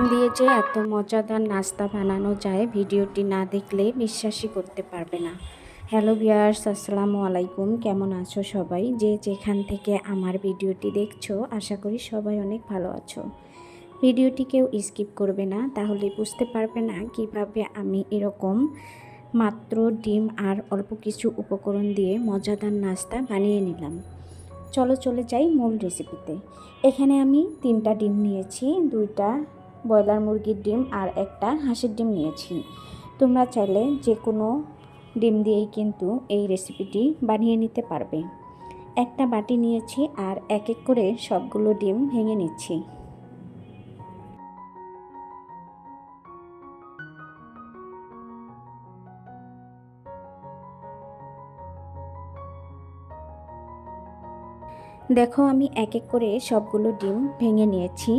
দিয়ে যে এত মজাদার নাস্তা বানানো যায় ভিডিওটি না দেখলে বিশ্বাসই করতে পারবে না। হ্যালো ভিউয়ার্স, আসসালামু আলাইকুম। কেমন আছো সবাই? যে যেখান থেকে আমার ভিডিওটি দেখছো, আশা করি সবাই অনেক ভালো আছো। ভিডিওটি কেউ স্কিপ করবে না, তাহলে বুঝতে পারবে না কিভাবে আমি এরকম মাত্র ডিম আর অল্প কিছু উপকরণ দিয়ে মজাদার নাস্তা বানিয়ে নিলাম। চলো চলে যাই মূল রেসিপিতে। এখানে আমি 3টা ডিম নিয়েছি, 2টা ব্রয়লার মুরগির ডিম আর একটা হাঁসের ডিম নিয়েছি। তোমরা চাইলে যে কোনো ডিম দিয়েই কিন্তু এই রেসিপিটি বানিয়ে নিতে পারবে। একটা বাটি নিয়েছি আর এক এক করে সবগুলো ডিম ভেঙে নিচ্ছি। দেখো আমি এক এক করে সবগুলো ডিম ভেঙে নিয়েছি।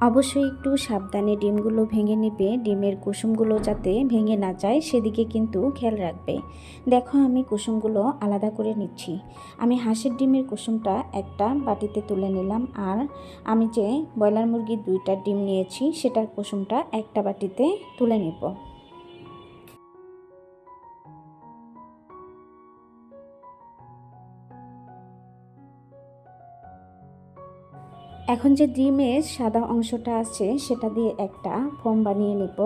অবশ্যই একটু সাবধানে ডিমগুলো ভেঙে নেবে, ডিমের কুসুমগুলো যাতে ভেঙে না যায় সেদিকে কিন্তু খেয়াল রাখবে। দেখো আমি কুসুমগুলো আলাদা করে নিচ্ছি। আমি হাঁসের ডিমের কুসুমটা একটা বাটিতে তুলে নিলাম, আর আমি যে ব্রয়লার মুরগির 2টা ডিম নিয়েছি সেটার কুসুমটা একটা বাটিতে তুলে নেব। এখন যে ডিমের সাদা অংশটা আছে সেটা দিয়ে একটা ফোম বানিয়ে নেব।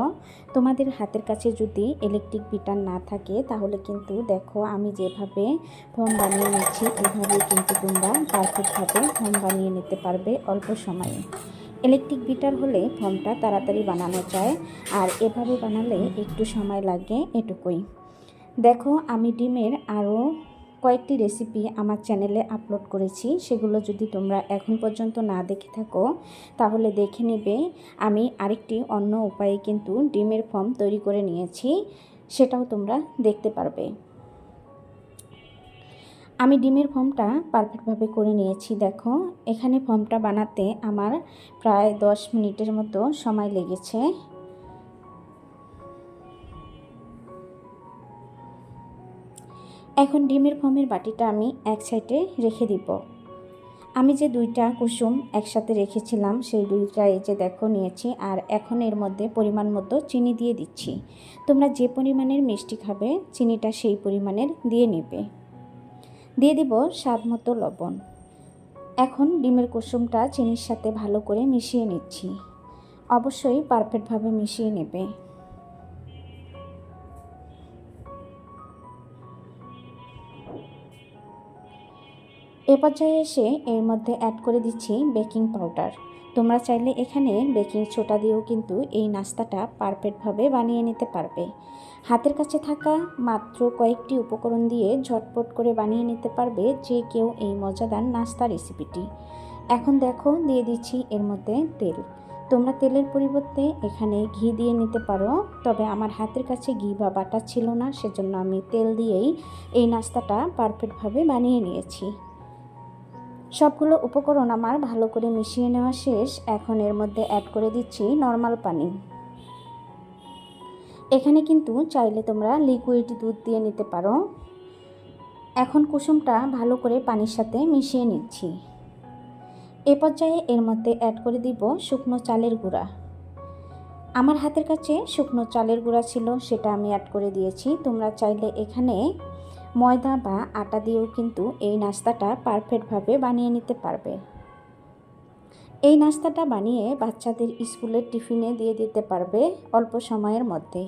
তোমাদের হাতের কাছে যদি ইলেকট্রিক বিটার না থাকে তাহলে কিন্তু দেখো আমি যেভাবে ফোম বানিয়ে নিচ্ছি এভাবেই কিন্তু তোমরা পারফেক্টভাবে ফোম বানিয়ে নিতে পারবে অল্প সময়ে। ইলেকট্রিক বিটার হলে ফোমটা তাড়াতাড়ি বানানো যায়, আর এভাবে বানালে একটু সময় লাগে, এটুকুই। দেখো আমি ডিমের আরও কয়েকটি রেসিপি আমার চ্যানেলে আপলোড করেছি, সেগুলো যদি তোমরা এখন পর্যন্ত না দেখে থাকো তাহলে দেখে নেবে। আমি আরেকটি অন্য উপায়ে কিন্তু ডিমের ফর্ম তৈরি করে নিয়েছি, সেটাও তোমরা দেখতে পারবে। আমি ডিমের ফর্মটা পারফেক্টভাবে করে নিয়েছি। দেখো এখানে ফর্মটা বানাতে আমার প্রায় 10 মিনিটের মতো সময় লেগেছে। এখন ডিমের ফোমের বাটিটা আমি এক সাইডে রেখে দিব। আমি যে 2টা কুসুম একসাথে রেখেছিলাম সেই 2টা এই যে দেখো নিয়েছি, আর এখন এর মধ্যে পরিমাণ মতো চিনি দিয়ে দিচ্ছি। তোমরা যে পরিমাণের মিষ্টি খাবে চিনিটা সেই পরিমাণের দিয়ে নেবে। দিয়ে দিব স্বাদ মতো লবণ। এখন ডিমের কুসুমটা চিনির সাথে ভালো করে মিশিয়ে নিচ্ছি। অবশ্যই পারফেক্টভাবে মিশিয়ে নেবে। এ পর্যায়ে এসে এর মধ্যে অ্যাড করে দিচ্ছি বেকিং পাউডার। তোমরা চাইলে এখানে বেকিং সোডা দিয়েও কিন্তু এই নাস্তাটা পারফেক্টভাবে বানিয়ে নিতে পারবে। হাতের কাছে থাকা মাত্র কয়েকটি উপকরণ দিয়ে ঝটপট করে বানিয়ে নিতে পারবে যে কেউ এই মজাদার নাস্তা রেসিপিটি। এখন দেখো দিয়ে দিচ্ছি এর মধ্যে তেল। তোমরা তেলের পরিবর্তে এখানে ঘি দিয়ে নিতে পারো, তবে আমার হাতের কাছে ঘি বা বাটার ছিল না, সেজন্য আমি তেল দিয়েই এই নাস্তাটা পারফেক্টভাবে বানিয়ে নিয়েছি। সবগুলো উপকরণ আমার ভালো করে মিশিয়ে নেওয়া শেষ। এখন এর মধ্যে অ্যাড করে দিচ্ছি নর্মাল পানি। এখানে কিন্তু চাইলে তোমরা লিকুইড দুধ দিয়ে নিতে পারো। এখন কুসুমটা ভালো করে পানির সাথে মিশিয়ে নিচ্ছি। এ পর্যায়ে এর মধ্যে অ্যাড করে দিব শুকনো চালের গুঁড়া। আমার হাতের কাছে শুকনো চালের গুঁড়া ছিল, সেটা আমি অ্যাড করে দিয়েছি। তোমরা চাইলে এখানে ময়দা বা আটা দিয়েও কিন্তু এই নাস্তাটা পারফেক্টভাবে বানিয়ে নিতে পারবে। এই নাস্তাটা বানিয়ে বাচ্চাদের স্কুলের টিফিনে দিয়ে দিতে পারবে অল্প সময়ের মধ্যে।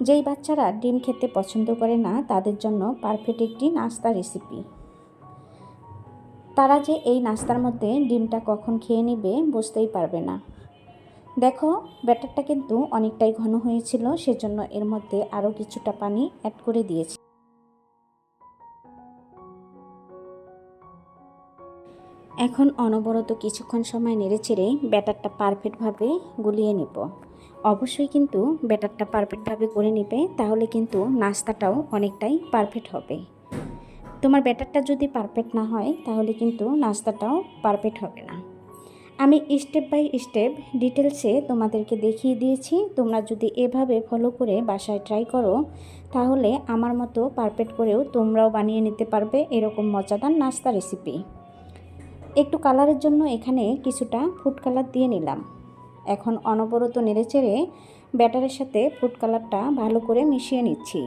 যেই বাচ্চারা ডিম খেতে পছন্দ করে না তাদের জন্য পারফেক্ট একটি নাস্তা রেসিপি। তারা যে এই নাস্তার মধ্যে ডিমটা কখন খেয়ে নেবে বুঝতেই পারবে না। দেখো ব্যাটারটা কিন্তু অনেকটাই ঘন হয়েছিল, সেজন্য এর মধ্যে আরও কিছুটা পানি অ্যাড করে দিয়েছি। এখন অনবরত কিছুক্ষণ সময় নেড়েচেড়ে ব্যাটারটা পারফেক্টভাবে গুলিয়ে নেব। অবশ্যই কিন্তু ব্যাটারটা পারফেক্টভাবে করে নেবে, তাহলে কিন্তু নাস্তাটাও অনেকটাই পারফেক্ট হবে। তোমার ব্যাটারটা যদি পারফেক্ট না হয় তাহলে কিন্তু নাস্তাটাও পারফেক্ট হবে না। আমি স্টেপ বাই স্টেপ ডিটেলসে তোমাদেরকে দেখিয়ে দিয়েছি। তোমরা যদি এভাবে ফলো করে বাসায় ট্রাই করো তাহলে আমার মতো পারফেক্ট করেও তোমরাও বানিয়ে নিতে পারবে এরকম মজাদার নাস্তা রেসিপি। একটু কালারের জন্য এখানে কিছুটা ফুড কালার দিয়ে নিলাম। এখন অনবরত নেড়েচেড়ে ব্যাটারের সাথে ফুড কালারটা ভালো করে মিশিয়ে নিচ্ছি।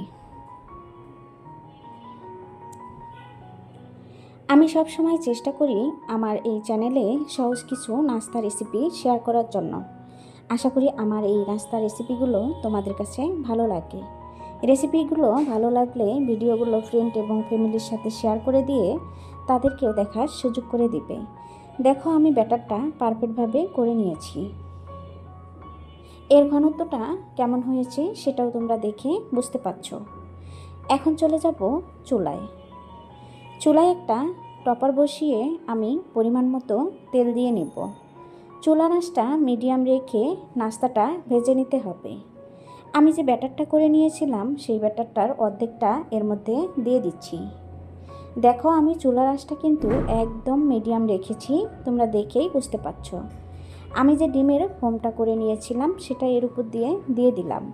আমি সব সময় চেষ্টা করি আমার এই চ্যানেলে সহজ কিছু নাস্তা রেসিপি শেয়ার করার জন্য। আশা করি আমার এই নাস্তা রেসিপিগুলো তোমাদের কাছে ভালো লাগে। রেসিপিগুলো ভালো লাগলে ভিডিওগুলো ফ্রেন্ড এবং ফ্যামিলির সাথে শেয়ার করে দিয়ে তাদেরকেও দেখার সুযোগ করে দিবে। দেখো আমি ব্যাটারটা পারফেক্টভাবে করে নিয়েছি। এর ঘনত্বটা কেমন হয়েছে সেটাও তোমরা দেখে বুঝতে পারছো। এখন চলে যাব চুলায়। চুলায় একটা টপার বসিয়ে আমি পরিমাণ মতো তেল দিয়ে নেব। চুলার আঁচটা মিডিয়াম রেখে নাস্তাটা ভেজে নিতে হবে। আমি যে ব্যাটারটা করে নিয়েছিলাম সেই ব্যাটারটার অর্ধেকটা এর মধ্যে দিয়ে দিচ্ছি। দেখো আমি চুলার আঁচটা কিন্তু একদম মিডিয়াম রেখেছি, তোমরা দেখেই বুঝতে পারছো। আমি যে ডিমের ফোমটা করে নিয়েছিলাম সেটা এর উপর দিয়ে দিলাম।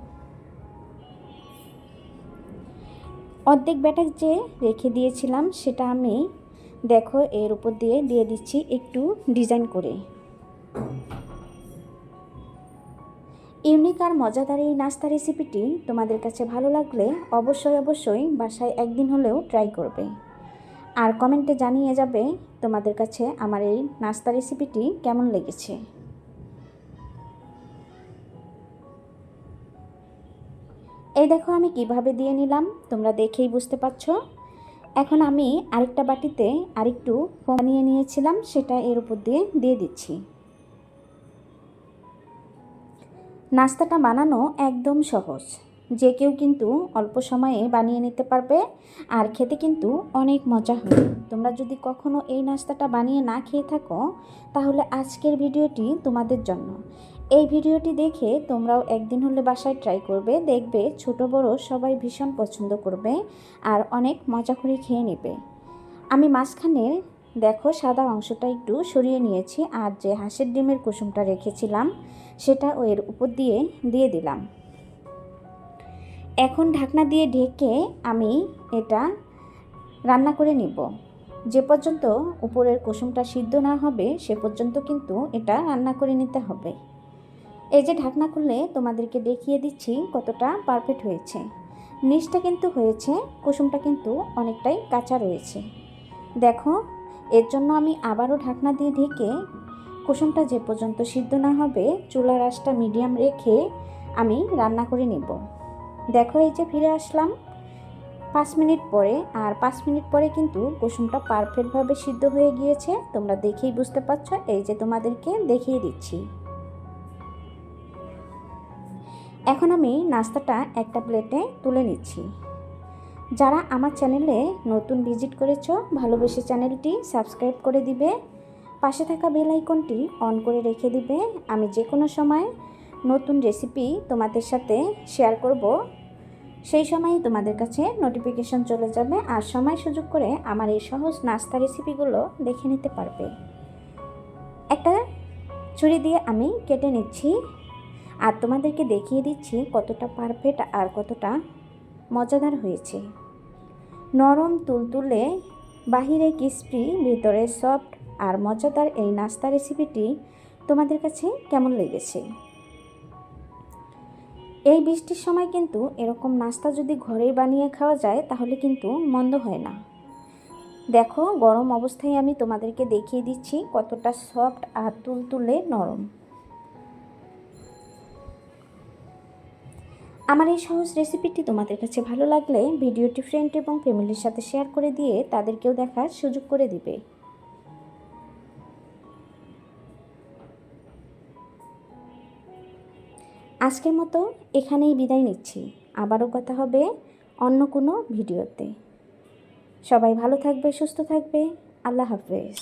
অর্ধেক ব্যাটার যে রেখে দিয়েছিলাম সেটা আমি দেখো এর উপর দিয়ে দিচ্ছি একটু ডিজাইন করে। ইউনিক আর মজাদার এই নাস্তা রেসিপিটি তোমাদের কাছে ভালো লাগলে অবশ্যই বাসায় একদিন হলেও ট্রাই করবে আর কমেন্টে জানিয়ে যাবে তোমাদের কাছে আমার এই নাস্তা রেসিপিটি কেমন লেগেছে। এই দেখো আমি কিভাবে দিয়ে নিলাম, তোমরা দেখেই বুঝতে পারছো। এখন আমি আরেকটা বাটিতে আরেকটু ফোম বানিয়ে নিয়েছিলাম সেটা এর উপর দিয়ে দিচ্ছি। নাস্তাটা বানানো একদম সহজ, যে কেউ কিন্তু অল্প সময়ে বানিয়ে নিতে পারবে আর খেতে কিন্তু অনেক মজা হবে। তোমরা যদি কখনো এই নাস্তাটা বানিয়ে না খেয়ে থাকো তাহলে আজকের ভিডিওটি তোমাদের জন্য। এই ভিডিওটি দেখে তোমরাও একদিন হলে বাসায় ট্রাই করবে, দেখবে ছোট বড় সবাই ভীষণ পছন্দ করবে আর অনেক মজা করে খেয়ে নেবে। আমি মাঝখানে দেখো সাদা অংশটা একটু সরিয়ে নিয়েছি আর যে হাঁসের ডিমের কুসুমটা রেখেছিলাম সেটা এর উপর দিয়ে দিলাম। এখন ঢাকনা দিয়ে ঢেকে আমি এটা রান্না করে নিব। যে পর্যন্ত উপরের কুসুমটা সিদ্ধ না হবে সে পর্যন্ত কিন্তু এটা রান্না করে নিতে হবে। এই যে ঢাকনা খুললে তোমাদেরকে দেখিয়ে দিচ্ছি কতটা পারফেক্ট হয়েছে। নিচটা কিন্তু হয়েছে, কুসুমটা কিন্তু অনেকটাই কাঁচা রয়েছে। দেখো এর জন্য আমি আবারও ঢাকনা দিয়ে ঢেকে কুসুমটা যে পর্যন্ত সিদ্ধ না হবে চুলার আঁচটা মিডিয়াম রেখে আমি রান্না করে নেব। দেখো এই যে ফিরে আসলাম 5 মিনিট পরে, আর 5 মিনিট পরে কিন্তু কুসুমটা পারফেক্টভাবে সিদ্ধ হয়ে গিয়েছে, তোমরা দেখেই বুঝতে পারছো। এই যে তোমাদেরকে দেখিয়ে দিচ্ছি। এখন আমি নাস্তাটা একটা প্লেটে তুলে নিচ্ছি। যারা আমার চ্যানেলে নতুন ভিজিট করেছো ভালোবেসে চ্যানেলটি সাবস্ক্রাইব করে দিবে, পাশে থাকা বেল আইকনটি অন করে রেখে দিবে। আমি যে কোনো সময় নতুন রেসিপি তোমাদের সাথে শেয়ার করব সেই সময়ই তোমাদের কাছে নোটিফিকেশন চলে যাবে আর সময় সুযোগ করে আমার এই সহজ নাস্তা রেসিপিগুলো দেখে নিতে পারবে। একটা ছুরি দিয়ে আমি কেটে নিচ্ছি আর তোমাদেরকে দেখিয়ে দিচ্ছি কতটা পারফেক্ট আর কতটা মজাদার হয়েছে। নরম তুলতুলে, বাহিরে ক্রিস্পি, ভিতরে সফট আর মজাদার এই নাস্তা রেসিপিটি তোমাদের কাছে কেমন লেগেছে? এই বৃষ্টির সময় কিন্তু এরকম নাস্তা যদি ঘরেই বানিয়ে খাওয়া যায় তাহলে কিন্তু মন্দ হয় না। দেখো গরম অবস্থায় আমি তোমাদেরকে দেখিয়ে দিচ্ছি কতটা সফট আর তুলতুলে নরম। আমার এই সহজ রেসিপিটি তোমাদের কাছে ভালো লাগলে ভিডিওটি ফ্রেন্ড এবং ফ্যামিলির সাথে শেয়ার করে দিয়ে তাদেরকেও দেখার সুযোগ করে দিবে। আজকের মতো এখানেই বিদায় নিচ্ছি, আবারও কথা হবে অন্য কোনো ভিডিওতে। সবাই ভালো থাকবে, সুস্থ থাকবে। আল্লাহ হাফেজ।